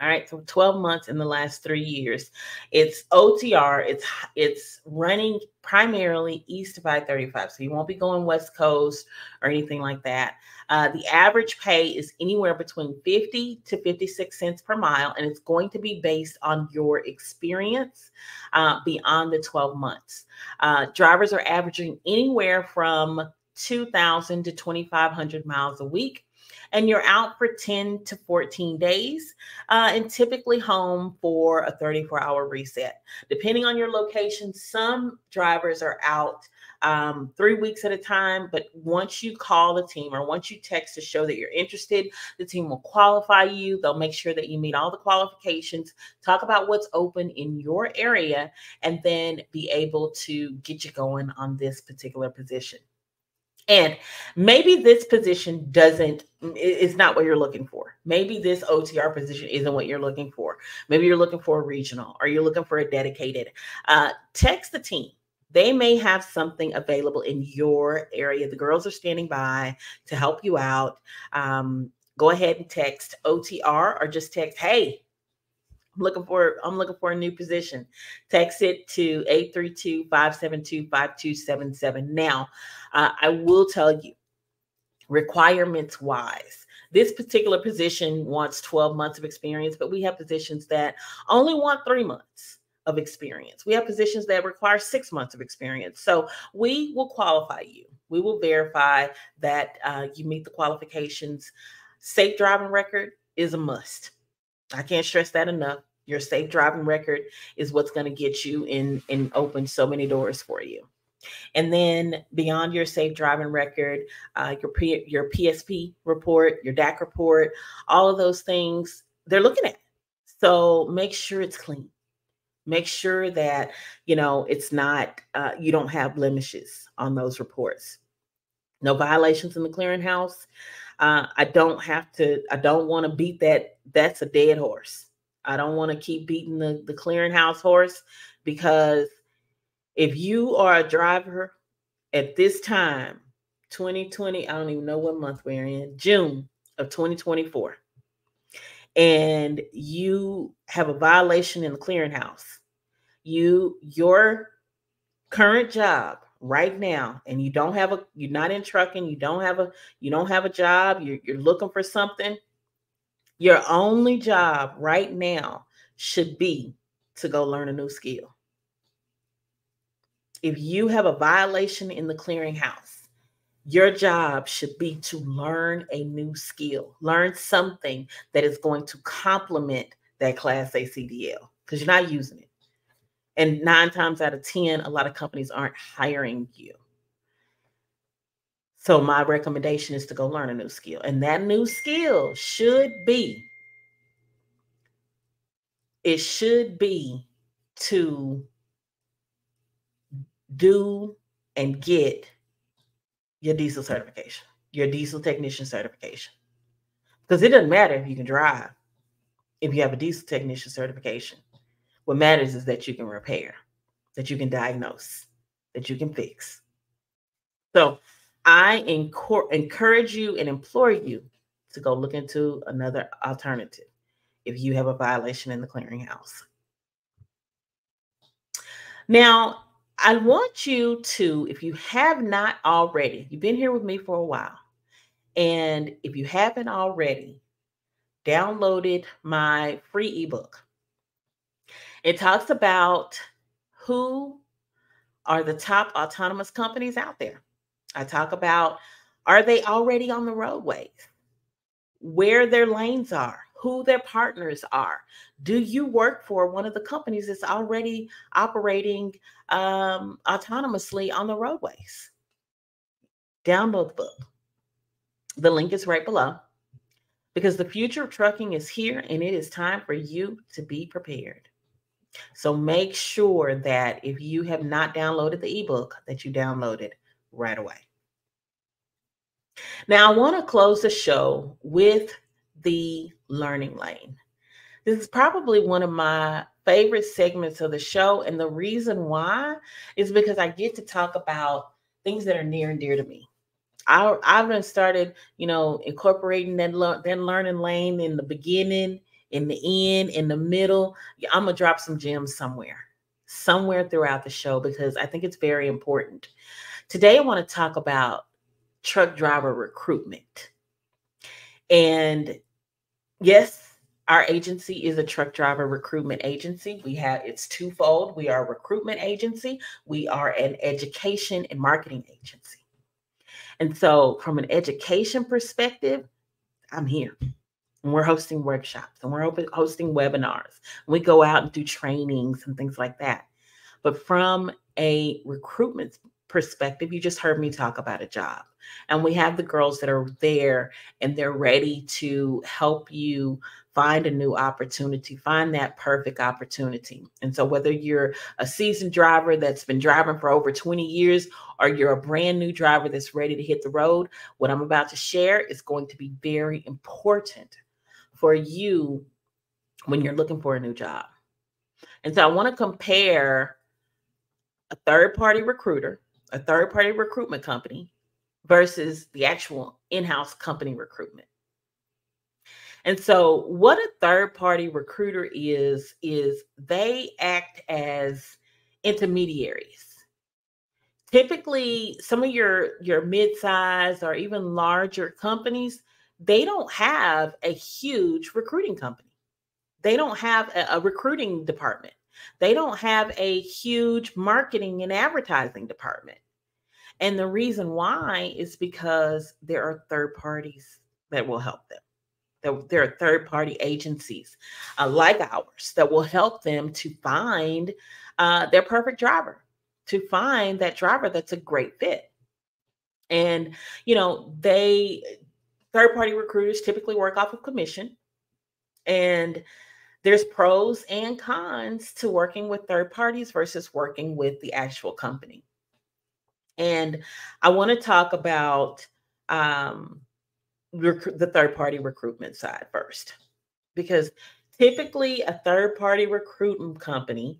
All right, so 12 months in the last 3 years. It's OTR. It's running primarily east of I-35, so you won't be going West Coast or anything like that. The average pay is anywhere between 50 to 56 cents per mile, and it's going to be based on your experience beyond the 12 months. Drivers are averaging anywhere from 2,000 to 2,500 miles a week. And you're out for 10 to 14 days and typically home for a 34-hour reset. Depending on your location, some drivers are out 3 weeks at a time, but once you call the team or once you text to show that you're interested, the team will qualify you. They'll make sure that you meet all the qualifications, talk about what's open in your area, and then be able to get you going on this particular position. And maybe this position is not what you're looking for. Maybe this OTR position isn't what you're looking for. Maybe you're looking for a regional or you're looking for a dedicated. Text the team. They may have something available in your area. The girls are standing by to help you out. Go ahead and text OTR or just text, hey, I'm looking for a new position. Text it to 832-572-5277. Now, I will tell you, requirements wise, this particular position wants 12 months of experience, but we have positions that only want 3 months of experience. We have positions that require 6 months of experience. So we will qualify you. We will verify that you meet the qualifications. Safe driving record is a must. I can't stress that enough. Your safe driving record is what's going to get you in and open so many doors for you. And then beyond your safe driving record, your PSP report, your DAC report, all of those things, they're looking at. So make sure it's clean. Make sure that, it's not, you don't have blemishes on those reports. No violations in the clearinghouse. I don't want to beat that. That's a dead horse. I don't want to keep beating the clearinghouse horse, because if you are a driver at this time, 2020, I don't even know what month we're in, June of 2024, and you have a violation in the clearinghouse, your current job right now, and you're not in trucking, you don't have a job, you're looking for something, your only job right now should be to go learn a new skill. If you have a violation in the clearinghouse, your job should be to learn a new skill, learn something that is going to complement that Class A CDL, because you're not using it. And 9 times out of 10, a lot of companies aren't hiring you. So my recommendation is to go learn a new skill. And that new skill should be to do and get your diesel certification, your diesel technician certification. Because it doesn't matter if you can drive, if you have a diesel technician certification. What matters is that you can repair, that you can diagnose, that you can fix. So I encourage you and implore you to go look into another alternative if you have a violation in the clearinghouse. Now, I want you to, if you have not already, you've been here with me for a while, and if you haven't already, downloaded my free ebook. It talks about who are the top autonomous companies out there. I talk about, are they already on the roadways? Where their lanes are, who their partners are. Do you work for one of the companies that's already operating autonomously on the roadways? Download the book. The link is right below, because the future of trucking is here and it is time for you to be prepared. So make sure that if you have not downloaded the ebook, that you download it right away. Now, I want to close the show with the learning lane. This is probably one of my favorite segments of the show. And the reason why is because I get to talk about things that are near and dear to me. I've been started, incorporating that learning lane in the beginning, in the end, in the middle. I'm going to drop some gems somewhere throughout the show, because I think it's very important. Today, I want to talk about truck driver recruitment. And yes, our agency is a truck driver recruitment agency. It's twofold. We are a recruitment agency. We are an education and marketing agency. And so from an education perspective, I'm here. And we're hosting workshops and we're hosting webinars. We go out and do trainings and things like that. But from a recruitment perspective, you just heard me talk about a job. And we have the girls that are there and they're ready to help you find a new opportunity, find that perfect opportunity. And so whether you're a seasoned driver that's been driving for over 20 years, or you're a brand new driver that's ready to hit the road, what I'm about to share is going to be very important for you when you're looking for a new job. And so I want to compare a third-party recruiter, a third-party recruitment company versus the actual in-house company recruitment. And so what a third-party recruiter is they act as intermediaries. Typically, some of your mid-size or even larger companies, they don't have a huge recruiting company. They don't have a recruiting department. They don't have a huge marketing and advertising department. And the reason why is because there are third parties that will help them. There are third-party agencies like ours that will help them to find their perfect driver, to find that driver that's a great fit. And, third-party recruiters typically work off of commission. And there's pros and cons to working with third parties versus working with the actual company. And I want to talk about the third-party recruitment side first, because typically a third-party recruitment company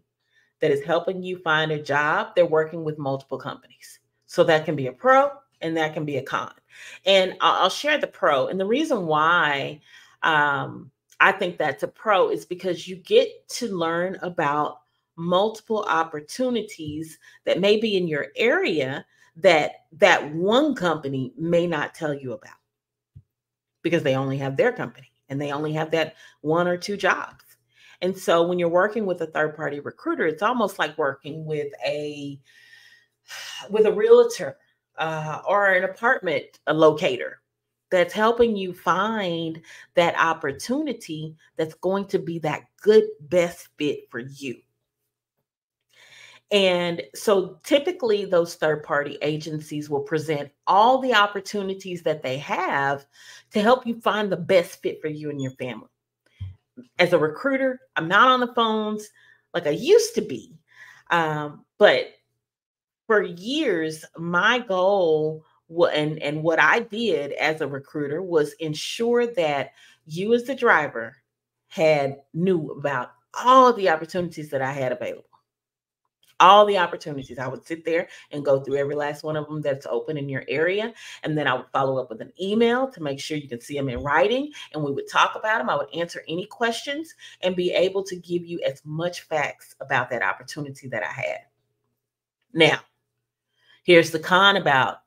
that is helping you find a job, they're working with multiple companies. So that can be a pro and that can be a con. And I'll share the pro. And the reason why I think that's a pro is because you get to learn about multiple opportunities that may be in your area that one company may not tell you about, because they only have their company and they only have that one or two jobs. And so when you're working with a third-party recruiter, it's almost like working with a realtor or an apartment locator that's helping you find that opportunity that's going to be that good, best fit for you. And so typically those third-party agencies will present all the opportunities that they have to help you find the best fit for you and your family. As a recruiter, I'm not on the phones like I used to be. But for years, my goal and what I did as a recruiter was ensure that you as the driver knew about all the opportunities that I had available. All the opportunities. I would sit there and go through every last one of them that's open in your area. And then I would follow up with an email to make sure you can see them in writing. And we would talk about them. I would answer any questions and be able to give you as much facts about that opportunity that I had. Now, here's the con about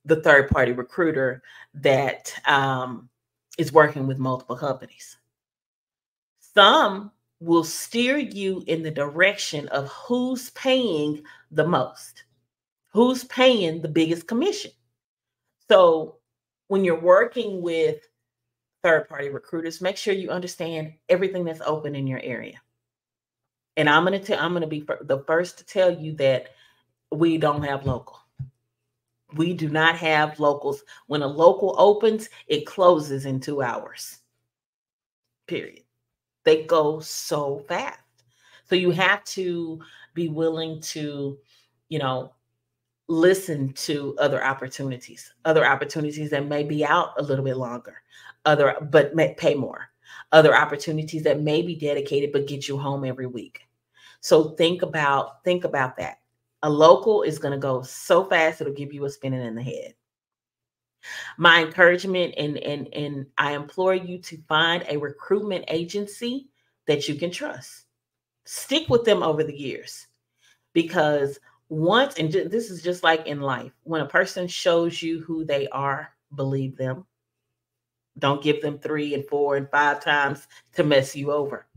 the third-party recruiter that is working with multiple companies. Some will steer you in the direction of who's paying the most, who's paying the biggest commission. So when you're working with third-party recruiters, make sure you understand everything that's open in your area. And I'm going to be the first to tell you that we don't have local. We do not have locals. When a local opens, it closes in 2 hours. Period. They go so fast. So you have to be willing to, listen to other opportunities that may be out a little bit longer, but may pay more, other opportunities that may be dedicated but get you home every week. So think about that. A local is going to go so fast, it'll give you a spinning in the head. My encouragement and I implore you to find a recruitment agency that you can trust. Stick with them over the years, because this is just like in life, when a person shows you who they are, believe them. Don't give them 3 and 4 and 5 times to mess you over.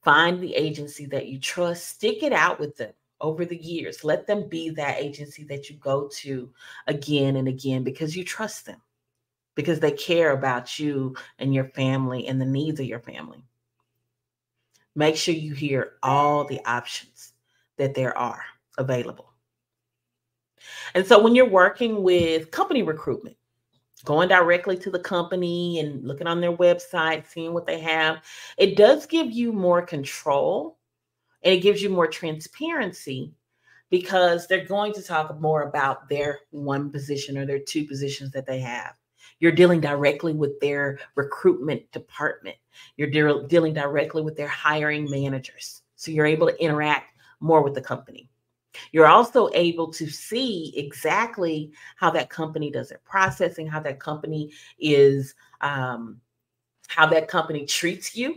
Find the agency that you trust. Stick it out with them over the years. Let them be that agency that you go to again and again, because you trust them, because they care about you and your family and the needs of your family. Make sure you hear all the options that there are available. And so when you're working with company recruitment, going directly to the company and looking on their website, seeing what they have, it does give you more control and it gives you more transparency, because they're going to talk more about their one position or their 2 positions that they have. You're dealing directly with their recruitment department. You're dealing directly with their hiring managers. So you're able to interact more with the company. You're also able to see exactly how that company does their processing, how that company is, how that company treats you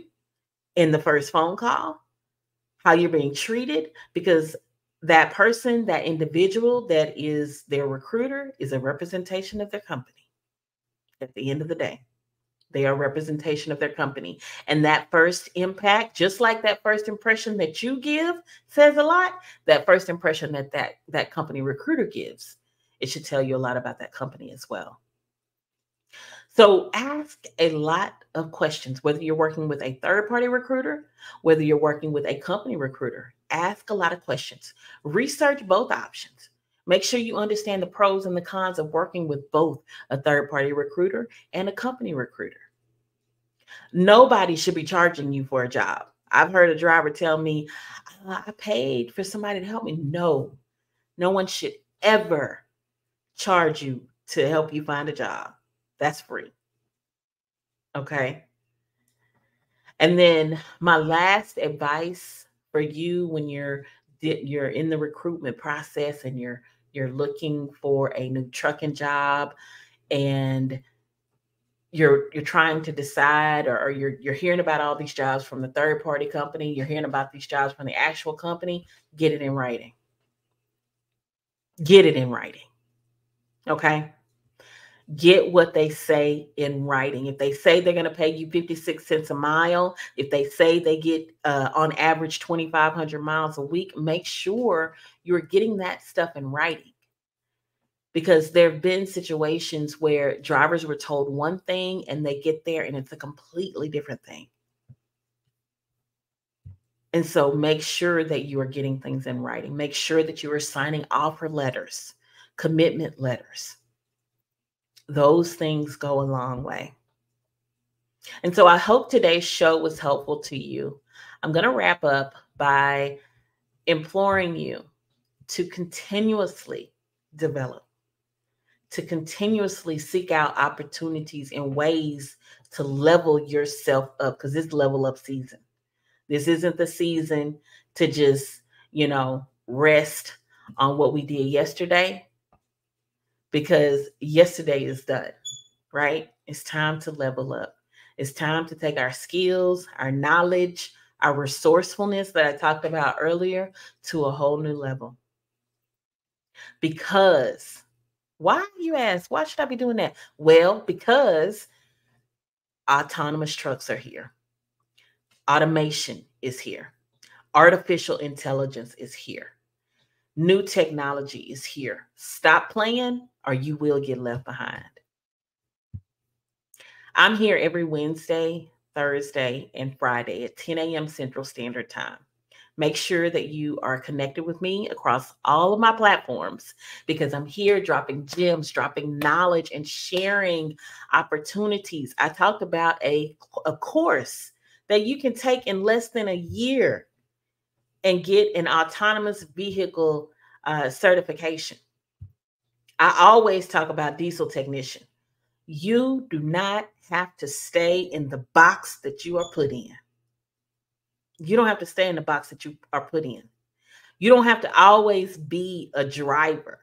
in the first phone call, how you're being treated, because that person, that individual that is their recruiter, is a representation of their company. At the end of the day, they are a representation of their company. And that first impact, just like that first impression that you give says a lot, that first impression that company recruiter gives, it should tell you a lot about that company as well. So ask a lot of questions, whether you're working with a third-party recruiter, whether you're working with a company recruiter. Ask a lot of questions. Research both options. Make sure you understand the pros and the cons of working with both a third-party recruiter and a company recruiter. Nobody should be charging you for a job. I've heard a driver tell me, I paid for somebody to help me. No one should ever charge you to help you find a job. That's free. Okay. And then my last advice for you when you're in the recruitment process and you're looking for a new trucking job, and you're trying to decide, or you're hearing about all these jobs from the third party company, you're hearing about these jobs from the actual company, get it in writing. Get it in writing. Okay? Get what they say in writing. If they say they're going to pay you 56 cents a mile, if they say they get on average 2,500 miles a week, make sure you're getting that stuff in writing. Because there have been situations where drivers were told one thing and they get there and it's a completely different thing. And so make sure that you are getting things in writing. Make sure that you are signing offer letters, commitment letters. Those things go a long way. And so I hope today's show was helpful to you. I'm going to wrap up by imploring you to continuously develop, to continuously seek out opportunities and ways to level yourself up, because it's level up season. This isn't the season to just, rest on what we did yesterday, because yesterday is done, right? It's time to level up. It's time to take our skills, our knowledge, our resourcefulness that I talked about earlier to a whole new level. Because, why, you ask, why should I be doing that? Well, because autonomous trucks are here. Automation is here. Artificial intelligence is here. New technology is here. Stop playing or you will get left behind. I'm here every Wednesday, Thursday, and Friday at 10 a.m. Central Standard Time. Make sure that you are connected with me across all of my platforms, because I'm here dropping gems, dropping knowledge, and sharing opportunities. I talked about a course that you can take in less than a year and get an autonomous vehicle certification. I always talk about diesel technician. You do not have to stay in the box that you are put in. You don't have to stay in the box that you are put in. You don't have to always be a driver.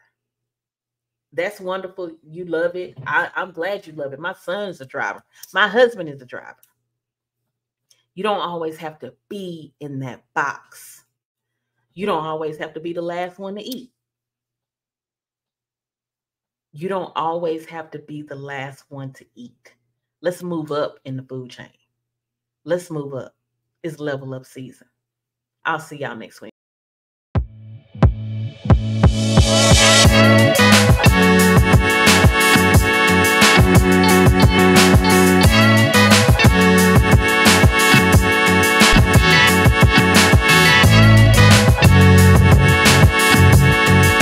That's wonderful. You love it. I'm glad you love it. My son is a driver. My husband is a driver. You don't always have to be in that box. You don't always have to be the last one to eat. You don't always have to be the last one to eat. Let's move up in the food chain. Let's move up. It's level up season. I'll see y'all next week.